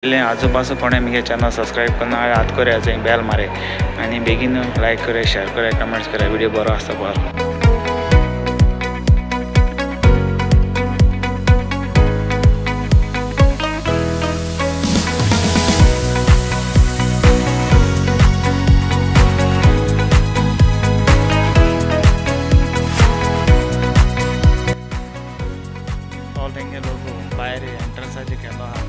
आजूबाजू कोणे मगे चॅनल सबस्क्राईब करना हात करे बेल मारे आणि बेगीन लाईक करे शेअर करे कमेंट्स करे व्हिडिओ बरो आसता पळोवपाक। लोक बाहेर एंट्रन्साचे केलो आहा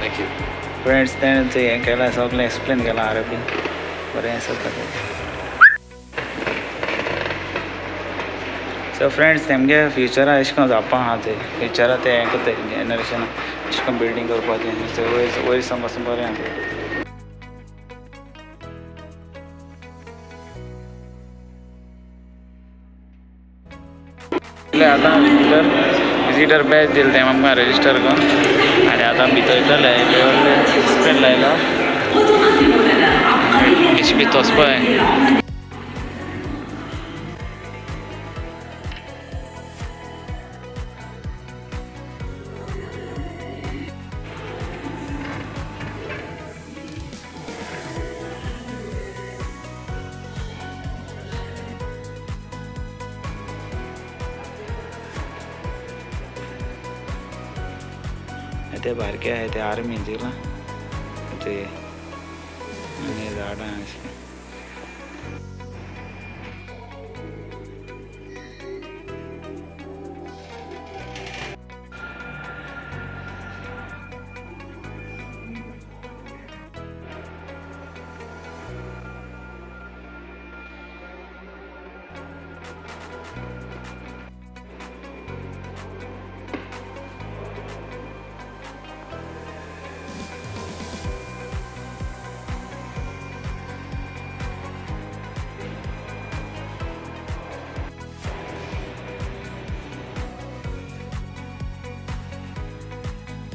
Thank you. Friends, त्यांचे हे केला सगळें एक्सप्लेन केला अरबीन बरें आसा ताका. सो फ्रेंड्स तेमगे फ्युचरा अशें करून जावपा आहा ते फ्युचरा ते हें करता जनरेशना अशें करून बिल्डींग करपाचें वयर सावन पासून बरें आहा. आतां भितर विजिटर बॅच दिले तें आमकां रेजिस्टर करून आनी आतां भितर येतले एक्सप्लेन लायला एच बी तोसपाय. ते बारके आहे ते आर्मी दिला ते आणि झाडां अशी.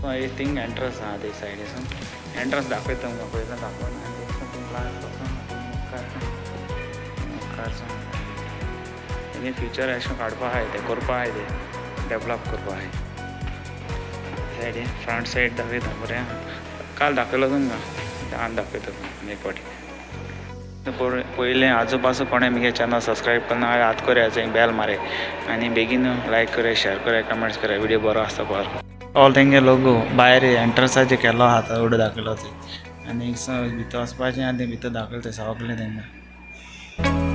I think entrance आहा ते सायडीसून एंट्रन्स दाखयता तुमकां पयलीं दाखोवना आनी फ्युचर अशें काडपा आहाय ते करपा आहाय ते डेवलप करपा आहाय. सायडीन फ्रंट सायड दाखयता बरें काल दाखयलो तुमकां आज दाखयता एक फावटी. पयलें आजू बाजू कोणें मगे चॅनल सबस्क्राईब करना हात करे बेल मारे आनी बेगीन लायक करे शेअर करे कमेंट्स करे व्हिडिओ बरो आसता पळय ऑल तेंगे लोगो भायर एंट्रन्साचेर केलो आहा एवढो दाखयलो थंय आनी भितर वचपाचें आनी भितर दाखयलो थंय सगलें तेंगे